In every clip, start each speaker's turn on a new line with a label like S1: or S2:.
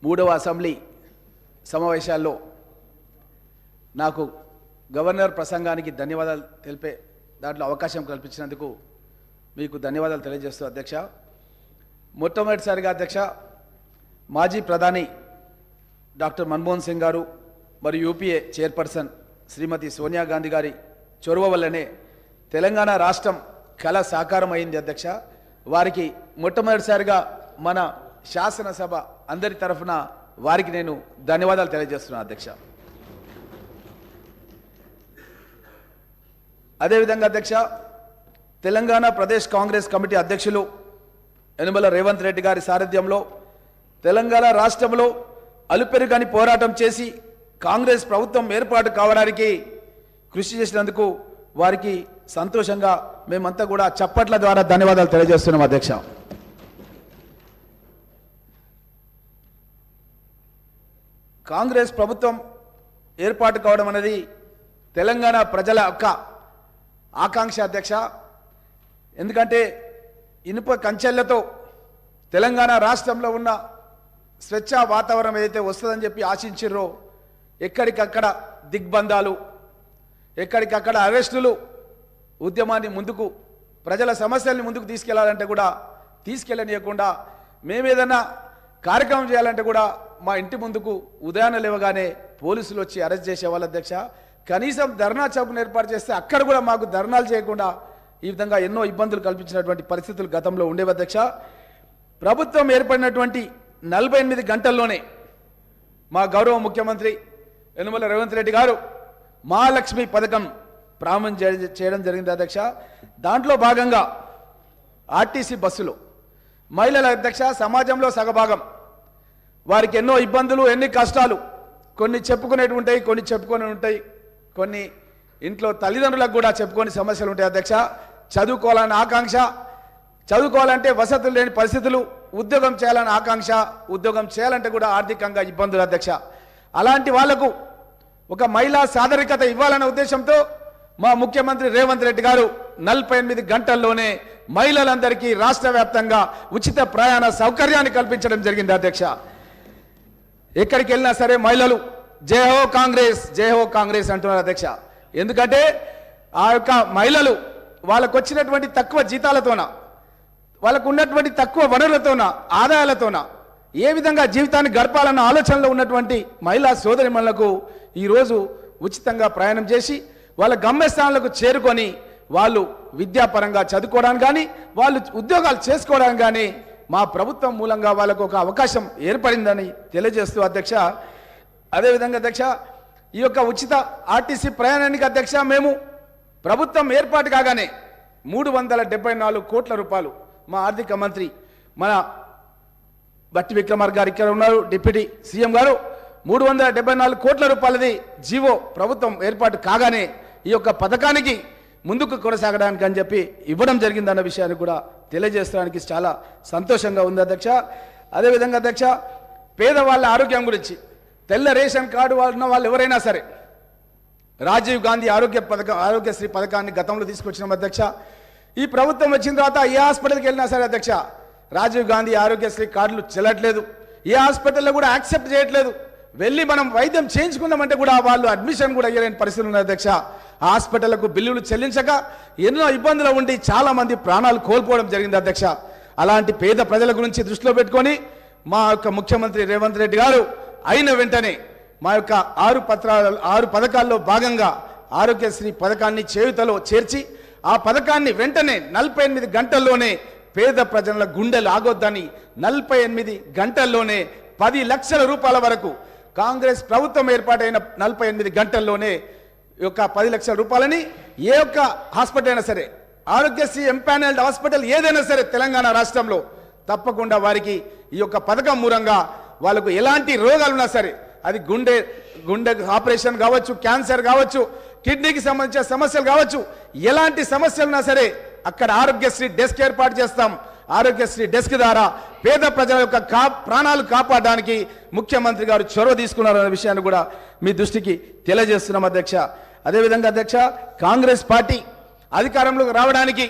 S1: మూడవ అసెంబ్లీ సమావేశాల్లో నాకు గవర్నర్ ప్రసంగానికి ధన్యవాదాలు తెలిపే దాంట్లో అవకాశం కల్పించినందుకు మీకు ధన్యవాదాలు తెలియజేస్తూ అధ్యక్ష, మొట్టమొదటిసారిగా అధ్యక్ష మాజీ ప్రధాని డాక్టర్ మన్మోహన్ సింగ్ గారు మరియు యూపీఏ చైర్పర్సన్ శ్రీమతి సోనియా గాంధీ గారి చొరవ వల్లనే తెలంగాణ రాష్ట్రం కళ సాకారం అయింది అధ్యక్ష. వారికి మొట్టమొదటిసారిగా మన శాసనసభ అందరి తరఫున వారికి నేను ధన్యవాదాలు తెలియజేస్తున్నాను అధ్యక్ష. అదేవిధంగా అధ్యక్ష, తెలంగాణ ప్రదేశ్ కాంగ్రెస్ కమిటీ అధ్యక్షులు యనమల రేవంత్ రెడ్డి గారి సారథ్యంలో తెలంగాణ రాష్ట్రంలో అలుపెరుగని పోరాటం చేసి కాంగ్రెస్ ప్రభుత్వం ఏర్పాటు కావడానికి కృషి చేసినందుకు వారికి సంతోషంగా మేమంతా కూడా చప్పట్ల ద్వారా ధన్యవాదాలు తెలియజేస్తున్నాం అధ్యక్ష. కాంగ్రెస్ ప్రభుత్వం ఏర్పాటు కావడం అనేది తెలంగాణ ప్రజల యొక్క ఆకాంక్ష అధ్యక్ష. ఎందుకంటే ఇనుప కంచెళ్లతో తెలంగాణ రాష్ట్రంలో ఉన్న స్వేచ్ఛ వాతావరణం ఏదైతే వస్తుందని చెప్పి ఆశించిర్రో ఎక్కడికక్కడ దిగ్బంధాలు, ఎక్కడికక్కడ అరెస్టులు, ఉద్యమాన్ని ముందుకు ప్రజల సమస్యల్ని ముందుకు తీసుకెళ్లాలంటే కూడా తీసుకెళ్ళనీయకుండా మేమేదన్నా కార్యక్రమం చేయాలంటే కూడా మా ఇంటి ముందుకు ఉదయాన్నే లేవగానే పోలీసులు వచ్చి అరెస్ట్ చేసేవాళ్ళు అధ్యక్ష. కనీసం ధర్నా చౌక్ను ఏర్పాటు చేస్తే అక్కడ కూడా మాకు ధర్నాలు చేయకుండా ఈ విధంగా ఎన్నో ఇబ్బందులు కల్పించినటువంటి పరిస్థితులు గతంలో ఉండేవి అధ్యక్ష. ప్రభుత్వం ఏర్పడినటువంటి 48 గంటల్లోనే మా గౌరవ ముఖ్యమంత్రి యనమల రేవంత్ రెడ్డి గారు మహాలక్ష్మి పథకం ప్రారంభం చేయడం జరిగింది అధ్యక్ష. దాంట్లో భాగంగా ఆర్టీసీ బస్సులో మహిళల అధ్యక్ష సమాజంలో సగభాగం, వారికి ఎన్నో ఇబ్బందులు, ఎన్ని కష్టాలు, కొన్ని చెప్పుకునేవి ఉంటాయి, కొన్ని చెప్పుకొని ఉంటాయి, కొన్ని ఇంట్లో తల్లిదండ్రులకు కూడా చెప్పుకొని సమస్యలు ఉంటాయి అధ్యక్ష. చదువుకోవాలన్న ఆకాంక్ష, చదువుకోవాలంటే వసతులు లేని పరిస్థితులు, ఉద్యోగం చేయాలన్న ఆకాంక్ష, ఉద్యోగం చేయాలంటే కూడా ఆర్థికంగా ఇబ్బందులు అధ్యక్ష. అలాంటి వాళ్లకు ఒక మహిళా సాదరికత ఇవ్వాలనే ఉద్దేశంతో మా ముఖ్యమంత్రి రేవంత్ రెడ్డి గారు 48 గంటల్లోనే మహిళలందరికీ రాష్ట్ర వ్యాప్తంగా ఉచిత ప్రయాణ సౌకర్యాన్ని కల్పించడం జరిగింది అధ్యక్ష. ఎక్కడికి వెళ్ళినా సరే మహిళలు జై హో కాంగ్రెస్, జై హో కాంగ్రెస్ అంటున్నారు అధ్యక్ష. ఎందుకంటే ఆ యొక్క మహిళలు వాళ్ళకు వచ్చినటువంటి తక్కువ జీతాలతోన, వాళ్ళకు ఉన్నటువంటి తక్కువ వనరులతోన, ఆదాయాలతోన ఏ విధంగా జీవితాన్ని గడపాలన్న ఆలోచనలో ఉన్నటువంటి మహిళా సోదరిమణులకు ఈరోజు ఉచితంగా ప్రయాణం చేసి వాళ్ళ గమ్యస్థానాలకు చేరుకొని వాళ్ళు విద్యాపరంగా చదువుకోవడానికి కానీ వాళ్ళు ఉద్యోగాలు చేసుకోవడానికి కానీ మా ప్రభుత్వం మూలంగా వాళ్ళకు ఒక అవకాశం ఏర్పడిందని తెలియజేస్తూ అధ్యక్ష, అదేవిధంగా అధ్యక్ష ఈ యొక్క ఉచిత ఆర్టీసీ ప్రయాణానికి అధ్యక్ష మేము ప్రభుత్వం ఏర్పాటు కాగానే 374 కోట్ల రూపాయలు మా ఆర్థిక మంత్రి మన బట్టి విక్రమార్క గారు ఇక్కడ ఉన్నారు, డిప్యూటీ సీఎం గారు, 374 కోట్ల రూపాయలది జీవో ప్రభుత్వం ఏర్పాటు కాగానే ఈ యొక్క పథకానికి ముందుకు కొనసాగడానికి అని చెప్పి ఇవ్వడం జరిగిందన్న విషయాన్ని కూడా తెలియజేయడానికి చాలా సంతోషంగా ఉంది అధ్యక్ష. అదేవిధంగా అధ్యక్ష పేదవాళ్ళ ఆరోగ్యం గురించి తెల్ల రేషన్ కార్డు ఉన్న వాళ్ళు ఎవరైనా సరే రాజీవ్ గాంధీ ఆరోగ్యశ్రీ పథకాన్ని గతంలో తీసుకొచ్చినాం అధ్యక్ష. ఈ ప్రభుత్వం వచ్చిన తర్వాత ఏ హాస్పిటల్కి వెళ్ళినా సరే అధ్యక్ష రాజీవ్ గాంధీ ఆరోగ్యశ్రీ కార్డులు చెల్లట్లేదు, ఏ హాస్పిటల్లో కూడా యాక్సెప్ట్ చేయట్లేదు. వెళ్ళి మనం వైద్యం చేయించుకుందామంటే కూడా వాళ్ళు అడ్మిషన్ కూడా అయ్యలేని పరిస్థితులు ఉన్నాయి అధ్యక్ష. హాస్పిటళ్లకు బిల్లులు చెల్లించక ఎన్నో ఇబ్బందులు ఉండి చాలా మంది ప్రాణాలు కోల్పోవడం జరిగింది అధ్యక్ష. అలాంటి పేద ప్రజల గురించి దృష్టిలో పెట్టుకొని మా యొక్క ముఖ్యమంత్రి రేవంత్ రెడ్డి గారు అయిన వెంటనే మా యొక్క 6 పథకాల్లో భాగంగా ఆరోగ్యశ్రీ పథకాన్ని చేయుతలో చేర్చి ఆ పథకాన్ని వెంటనే 48 గంటల్లోనే పేద ప్రజల గుండెలు ఆగొద్దని 48 గంటల్లోనే 10 లక్షల రూపాయల వరకు కాంగ్రెస్ ప్రభుత్వం ఏర్పాటైన 48 గంటల్లోనే ఈ యొక్క 10 లక్షల రూపాయలని ఏ ఒక్క హాస్పిటల్ అయినా సరే, ఆరోగ్యశ్రీ ఎంపానల్డ్ హాస్పిటల్ ఏదైనా సరే తెలంగాణ రాష్ట్రంలో తప్పకుండా వారికి ఈ యొక్క పథకం మూలంగా వాళ్ళకు ఎలాంటి రోగాలున్నా సరే, అది గుండె ఆపరేషన్ కావచ్చు, క్యాన్సర్ కావచ్చు, కిడ్నీకి సంబంధించిన సమస్యలు కావచ్చు, ఎలాంటి సమస్యలున్నా సరే అక్కడ ఆరోగ్యశ్రీ డెస్క్ ఏర్పాటు చేస్తాం. ఆరోగ్యశ్రీ డెస్క్ ద్వారా పేద ప్రజల యొక్క ప్రాణాలు కాపాడడానికి ముఖ్యమంత్రి గారు చొరవ తీసుకున్నారన్న విషయాన్ని కూడా మీ దృష్టికి తెలియజేస్తున్నాం అధ్యక్ష. అదేవిధంగా అధ్యక్ష కాంగ్రెస్ పార్టీ అధికారంలోకి రావడానికి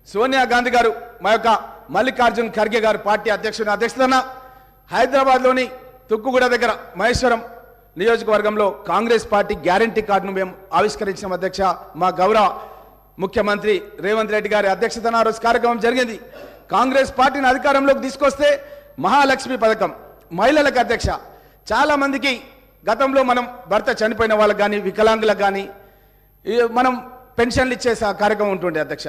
S1: సోనియా గాంధీ గారు, మా యొక్క మల్లికార్జున్ ఖర్గే గారు పార్టీ అధ్యక్షుని అధ్యక్షతన హైదరాబాద్లోని తుక్కుగూడ దగ్గర మహేశ్వరం నియోజకవర్గంలో కాంగ్రెస్ పార్టీ గ్యారంటీ కార్డును మేము ఆవిష్కరించిన అధ్యక్ష. మా గౌరవ ముఖ్యమంత్రి రేవంత్ రెడ్డి గారి అధ్యక్షతన ఆ రోజు కార్యక్రమం జరిగింది. కాంగ్రెస్ పార్టీని అధికారంలోకి తీసుకొస్తే మహాలక్ష్మి పథకం మహిళలకు అధ్యక్ష. చాలా మందికి గతంలో మనం భర్త చనిపోయిన వాళ్ళకి కానీ వికలాంగులకు కానీ మనం పెన్షన్లు ఇచ్చే కార్యక్రమం ఉంటుండే అధ్యక్ష.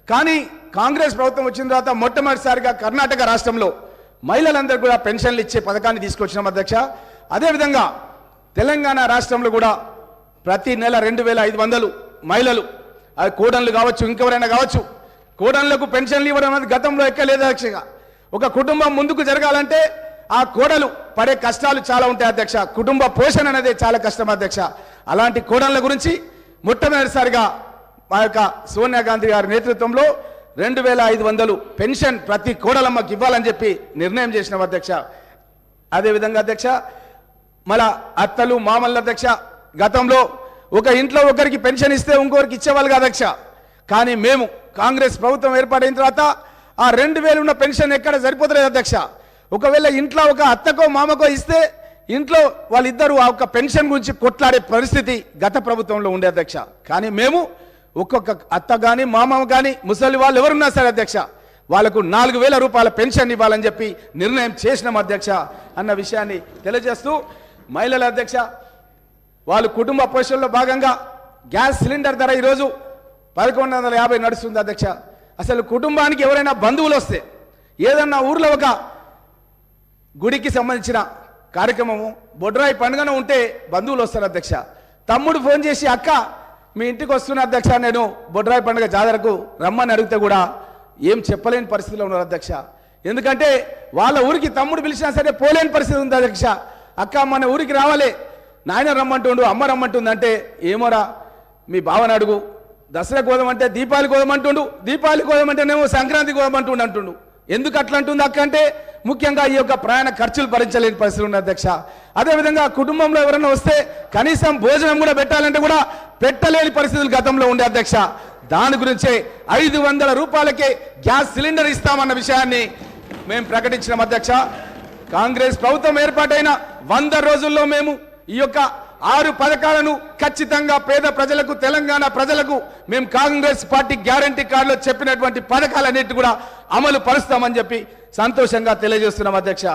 S1: కానీ కాంగ్రెస్ ప్రభుత్వం వచ్చిన తర్వాత మొట్టమొదటిసారిగా కర్ణాటక రాష్ట్రంలో మహిళలందరూ కూడా పెన్షన్లు ఇచ్చే పథకాన్ని తీసుకొచ్చినాం అధ్యక్ష. అదేవిధంగా తెలంగాణ రాష్ట్రంలో కూడా ప్రతి నెల 2500 మహిళలు, అది కోడన్లు కావచ్చు ఇంకెవరైనా కావచ్చు, కోడన్లకు పెన్షన్లు ఇవ్వడం అనేది గతంలో ఎక్కలేదు అధ్యక్ష. ఒక కుటుంబం ముందుకు జరగాలంటే ఆ కోడలు పడే కష్టాలు చాలా ఉంటాయి అధ్యక్ష. కుటుంబ పోషణ అనేది చాలా కష్టం అధ్యక్ష. అలాంటి కోడన్ల గురించి మొట్టమొదటిసారిగా మా యొక్క సోనియా గాంధీ గారి నేతృత్వంలో 2500 పెన్షన్ ప్రతి కోడలమ్మకి ఇవ్వాలని చెప్పి నిర్ణయం చేసిన అధ్యక్ష. అదేవిధంగా అధ్యక్ష మన అత్తలు మామల్ల అధ్యక్ష, గతంలో ఒక ఇంట్లో ఒకరికి పెన్షన్ ఇస్తే ఇంకొకరికి ఇచ్చేవాళ్ళు అధ్యక్ష. కానీ మేము కాంగ్రెస్ ప్రభుత్వం ఏర్పాటైన తర్వాత ఆ 2000 ఉన్న పెన్షన్ ఎక్కడ సరిపోతలేదు అధ్యక్ష. ఒకవేళ ఇంట్లో ఒక అత్తకో మామకో ఇస్తే ఇంట్లో వాళ్ళిద్దరూ ఆ ఒక్క పెన్షన్ గురించి కొట్లాడే పరిస్థితి గత ప్రభుత్వంలో ఉండే అధ్యక్ష. కానీ మేము ఒక్కొక్క అత్త కానీ మామ కానీ ముసలి వాళ్ళు ఎవరున్నా సరే అధ్యక్ష, వాళ్ళకు 4000 రూపాయల పెన్షన్ ఇవ్వాలని చెప్పి నిర్ణయం చేసినాం అధ్యక్ష అన్న విషయాన్ని తెలియజేస్తూ, మహిళల అధ్యక్ష వాళ్ళు కుటుంబ పోషణలో భాగంగా గ్యాస్ సిలిండర్ ధర ఈరోజు 1150 నడుస్తుంది అధ్యక్ష. అసలు కుటుంబానికి ఎవరైనా బంధువులు వస్తే ఏదన్నా ఊర్లో ఒక గుడికి సంబంధించిన కార్యక్రమము బొడ్రాయి పండుగన ఉంటే బంధువులు వస్తారు అధ్యక్ష. తమ్ముడు ఫోన్ చేసి అక్క మీ ఇంటికి వస్తున్న అధ్యక్ష, నేను బొడ్రాయి పండుగ జాతరకు రమ్మని అడిగితే కూడా ఏం చెప్పలేని పరిస్థితిలో ఉన్నారు అధ్యక్ష. ఎందుకంటే వాళ్ళ ఊరికి తమ్ముడు పిలిచినా సరే పోలేని పరిస్థితి ఉంది అధ్యక్ష. అక్క మన ఊరికి రావాలి, నాయన రమ్మంటుండు అమ్మ రమ్మంటుంది అంటే ఏమోరా మీ భావన అడుగు, దసరా కోదమంటే దీపావళి కోదమంటుండు, దీపావళి కోదమంటేనేమో సంక్రాంతి కోదమంటుండు అంటుండు. ఎందుకు అట్లా అంటుంది అక్క అంటే ముఖ్యంగా ఈ యొక్క ప్రయాణ ఖర్చులు భరించలేని పరిస్థితులు ఉన్నాయి అధ్యక్ష. అదేవిధంగా కుటుంబంలో ఎవరైనా వస్తే కనీసం భోజనం కూడా పెట్టాలంటే కూడా పెట్టలేని పరిస్థితులు గతంలో ఉండే అధ్యక్ష. దాని గురించే 500 రూపాయలకే గ్యాస్ సిలిండర్ ఇస్తామన్న విషయాన్ని మేము ప్రకటించిన అధ్యక్ష. కాంగ్రెస్ ప్రభుత్వం ఏర్పాటైన 100 రోజుల్లో మేము ఈ యొక్క 6 పథకాలను ఖచ్చితంగా పేద ప్రజలకు, తెలంగాణ ప్రజలకు మేము కాంగ్రెస్ పార్టీ గ్యారంటీ కార్డులో చెప్పినటువంటి పథకాలన్నిటి కూడా అమలు పరుస్తామని చెప్పి సంతోషంగా తెలియజేస్తున్నాం అధ్యక్ష.